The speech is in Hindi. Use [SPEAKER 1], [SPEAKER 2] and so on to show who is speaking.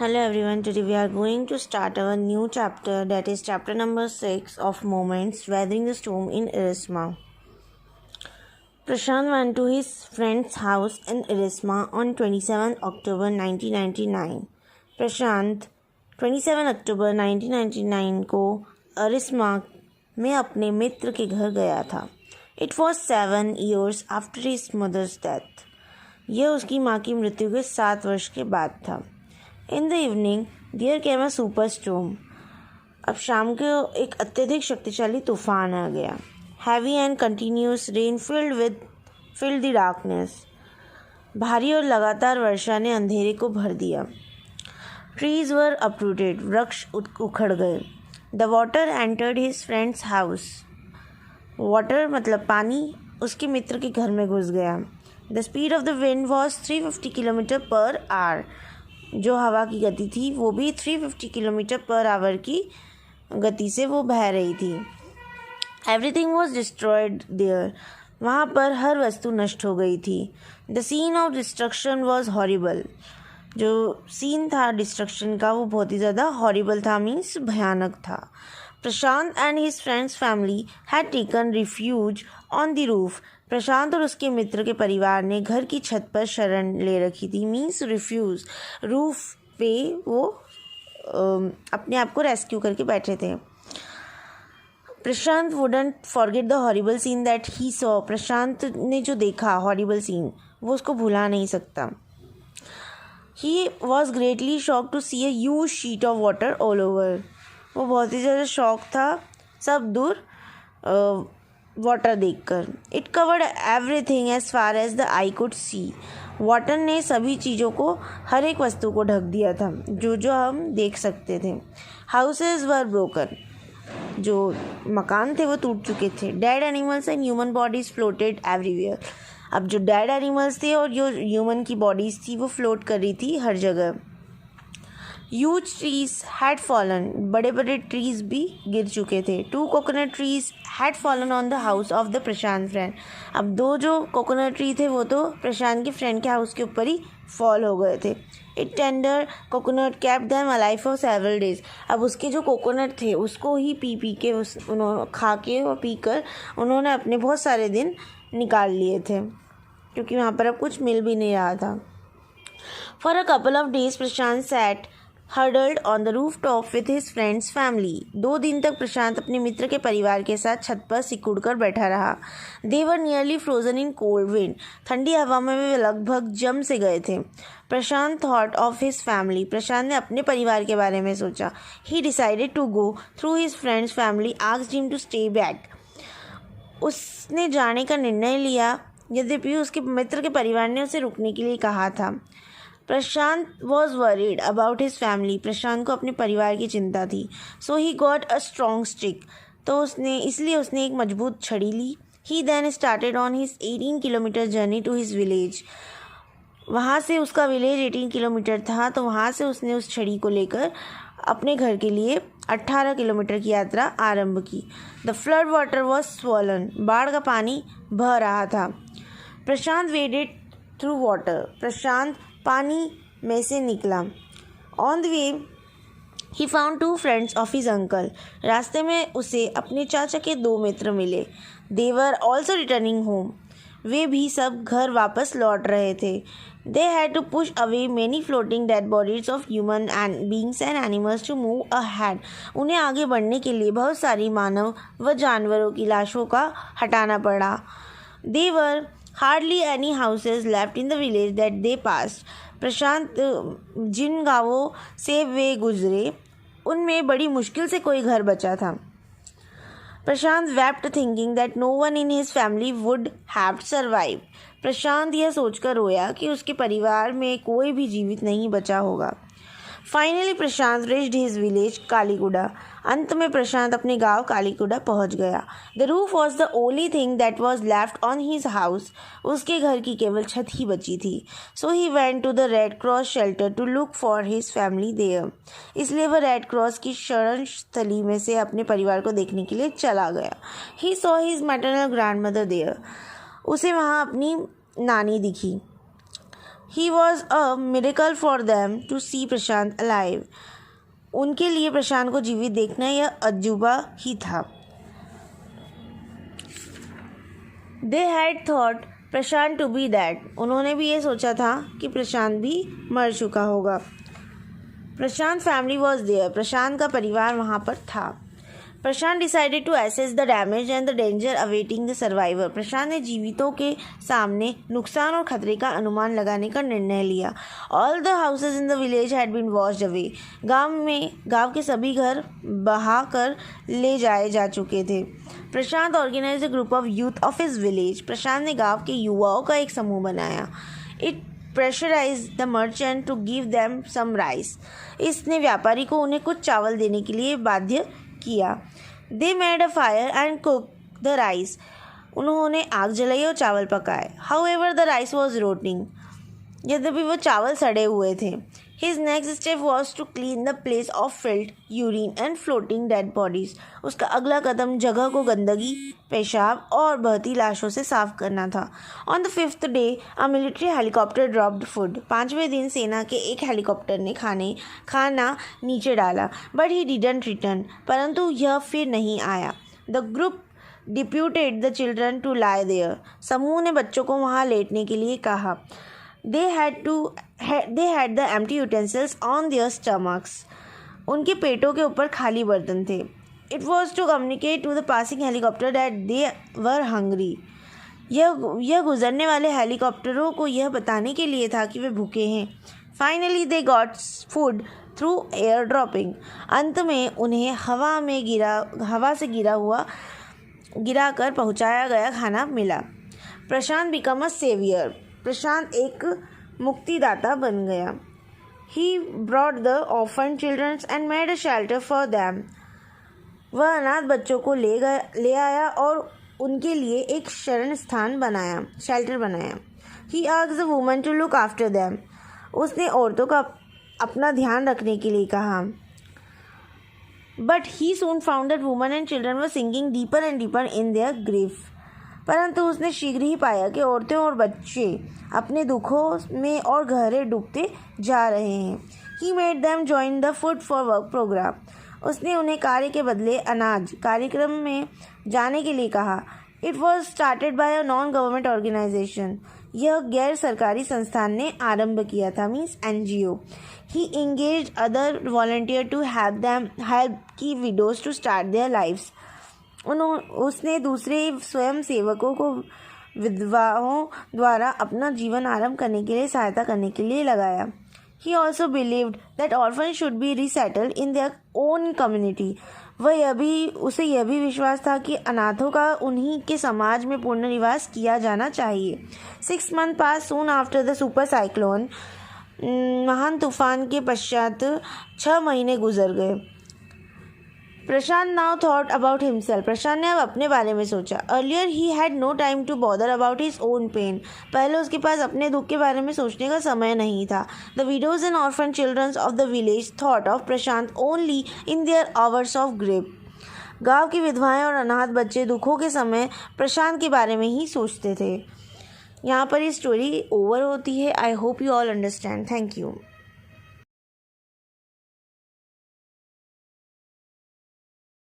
[SPEAKER 1] Hello everyone, today we are going to start our new chapter, that is chapter number 6 of Moments Weathering the Storm in Erisma. Prashant went to his friend's house in Erisma on 27 October 1999. प्रशांत 27 अक्टूबर 1999 को अरिस्मा में अपने मित्र के घर गया था. It was 7 years after his mother's death. यह उसकी माँ की मृत्यु के 7 वर्ष के बाद था. In the evening, there came a superstorm. अब शाम को एक अत्यधिक शक्तिशाली तूफान आ गया. Heavy and continuous rain filled the darkness. भारी और लगातार वर्षा ने अंधेरे को भर दिया. Trees were uprooted. वृक्ष उखड़ गए. The water entered his friend's house. Water मतलब पानी उसके मित्र के घर में घुस गया. The speed of the wind was 350 kilometre per hour. जो हवा की गति थी वो भी 350 किलोमीटर पर आवर की गति से वो बह रही थी. Everything was destroyed there. वहाँ पर हर वस्तु नष्ट हो गई थी. The scene of destruction was horrible. जो सीन था डिस्ट्रक्शन का वो बहुत ही ज़्यादा हॉरिबल था, मीन्स भयानक था. Prashant and his friends family had taken refuge on the roof. Prashant और उसके मित्र के परिवार ने घर की छत पर शरण ले रखी थी, मीन्स रिफ्यूज. रूफ पे वो अपने आप को रेस्क्यू करके बैठे थे. Prashant wouldn't forget the horrible scene that he saw. Prashant ने जो देखा हॉरिबल सीन वो उसको भुला नहीं सकता. He was greatly shock to see a huge sheet of water all over. वो बहुत ही ज़्यादा शॉक था सब दूर वाटर देखकर. It covered everything as far as the eye could see. Water ने सभी चीज़ों को, हर एक वस्तु को ढक दिया था जो जो हम देख सकते थे. हाउसेज वर ब्रोकन. जो मकान थे वो टूट चुके थे. Dead animals and human bodies floated everywhere. अब जो डेड एनिमल्स थे और जो ह्यूमन की बॉडीज़ थी वो फ्लोट कर रही थी हर जगह. Huge trees had fallen. बड़े बड़े ट्रीज भी गिर चुके थे. 2 coconut trees had fallen on the house of the Prashant friend. अब 2 जो कोकोनट ट्री थे वो तो प्रशांत के फ्रेंड के हाउस के ऊपर ही फॉल हो गए थे. It tender coconut kept them alive for several days. अब उसके जो कोकोनट थे उसको ही पी के उन्होंने खा के और पी कर उन्होंने अपने बहुत सारे दिन निकाल लिए थे, क्योंकि वहाँ पर अब कुछ मिल भी नहीं रहा था. For a couple of days Prashant sat huddled on the rooftop with his friend's family. 2 दिन तक प्रशांत अपने मित्र के परिवार के साथ छत पर सिकुड़ कर बैठा रहा. They were nearly frozen in cold wind. ठंडी हवा में वे लगभग जम से गए थे. प्रशांत thought of his family. प्रशांत ने अपने परिवार के बारे में सोचा. He decided to go through his friend's family, asked him to stay back. उसने जाने का निर्णय लिया, यद्यपि उसके मित्र के परिवार ने उसे रुकने के लिए कहा था. Prashant was worried about his family. Prashant को अपने परिवार की चिंता थी. So he got a strong stick. तो इसलिए उसने एक मजबूत छड़ी ली. He then started on his 18 kilometre journey to his village. वहाँ से उसका विलेज 18 किलोमीटर था, तो वहाँ से उसने उस छड़ी को लेकर अपने घर के लिए 18 किलोमीटर की यात्रा आरंभ की. The flood water was swollen. बाढ़ का पानी बह रहा था. प्रशांत वेडेड थ्रू वाटर. प्रशांत पानी में से निकला. On the way he found 2 friends of his uncle. रास्ते में उसे अपने चाचा के 2 मित्र मिले. They were also returning home. वे भी सब घर वापस लौट रहे थे. They had to push away many floating dead bodies of human and beings and animals to move ahead. उन्हें आगे बढ़ने के लिए बहुत सारी मानव व जानवरों की लाशों का हटाना पड़ा. दे वर hardly any houses left in the village that they passed. प्रशांत जिन गांवों से वे गुजरे उनमें बड़ी मुश्किल से कोई घर बचा था. प्रशांत wept thinking that no one in his family would have survived. प्रशांत यह सोचकर रोया कि उसके परिवार में कोई भी जीवित नहीं बचा होगा. फाइनली प्रशांत reached his village कालीगुड़ा. अंत में प्रशांत अपने गांव कालीगुड़ा पहुंच गया. The roof was the only thing that was left on his house. उसके घर की केवल छत ही बची थी. So he went to the Red Cross shelter to look for his family there. इसलिए वह रेड क्रॉस की शरण स्थली में से अपने परिवार को देखने के लिए चला गया. He saw his maternal grandmother there. उसे वहाँ अपनी नानी दिखी. He was a miracle for them to see Prashant alive. उनके लिए प्रशांत को जीवित देखना यह अजूबा ही था। They had thought Prashant to be that. उन्होंने भी ये सोचा था कि प्रशांत भी मर चुका होगा। Prashant family was there. Prashant का परिवार वहाँ पर था। Prashant decided to assess the damage and the danger awaiting the survivor. Prashant ने जीवितों के सामने नुकसान और खतरे का अनुमान लगाने का निर्णय लिया। All the houses in the village had been washed away. गांव के सभी घर बहा कर ले जाए जा चुके थे। Prashant organise a group of youth of his village. Prashant ने गांव के युवाओं का एक समूह बनाया। It pressurise the merchant to give them some rice. इसने व्यापारी को उन्हें कुछ चावल देने के लिए बाध्य किया। They made a fire and cook the rice. उन्होंने आग जलाई और चावल पकाए। However the rice was rotting. यद्यपि वो चावल सड़े हुए थे। His next step was to clean the place of filled urine and floating dead bodies. उसका अगला कदम जगह को गंदगी, पेशाब और बहती लाशों से साफ करना था। On the 5th day a military helicopter dropped food. 5वें दिन सेना के एक हेलीकॉप्टर ने खाना नीचे डाला। But he didn't return. परंतु यह फिर नहीं आया। The group deputed the children to lie there. समूह ने बच्चों को वहाँ लेटने के लिए कहा। They had the empty utensils on their stomachs. उनके पेटों के ऊपर खाली बर्तन थे। It was to communicate to the passing helicopter that they were hungry. यह गुजरने वाले हेलीकॉप्टरों को यह बताने के लिए था कि वे भूखे हैं। Finally they got food through air dropping. अंत में उन्हें हवा से गिरा कर पहुंचाया गया खाना मिला। प्रशांत become a savior. प्रशांत एक मुक्तिदाता बन गया। He brought the orphan children and made a shelter for them. वह अनाथ बच्चों को ले आया और उनके लिए एक शेल्टर बनाया। He asked the woman to look after them. उसने औरतों का अपना ध्यान रखने के लिए कहा। But he soon found that women and children were sinking deeper and deeper in their grief. परंतु उसने शीघ्र ही पाया कि औरतें और बच्चे अपने दुखों में और गहरे डूबते जा रहे हैं। He made them join the Food for Work program. उसने उन्हें कार्य के बदले अनाज कार्यक्रम में जाने के लिए कहा। It was started by a non-government organization. यह गैर सरकारी संस्थान ने आरंभ किया था, means NGO. He engaged other volunteers to help key widows to start their lives. उसने दूसरे स्वयं सेवकों को विधवाओं द्वारा अपना जीवन आरंभ करने के लिए सहायता करने के लिए लगाया। He also believed that orphans should be resettled in their own community. उसे यह भी विश्वास था कि अनाथों का उन्हीं के समाज में पुनर्निवास किया जाना चाहिए। 6 months passed soon after the super cyclone. महान तूफान के पश्चात 6 महीने गुजर गए। Prashant now thought about himself. Prashant ने अब अपने बारे में सोचा. Earlier he had no time to bother about his own pain. पहले उसके पास अपने दुख के बारे में सोचने का समय नहीं था. The widows and orphan childrens of the village thought of Prashant only in their hours of grief. गांव की विधवाएं और अनाथ बच्चे दुखों के समय प्रशांत के बारे में ही सोचते थे. यहाँ पर ये स्टोरी ओवर होती है. I hope you all understand. Thank you.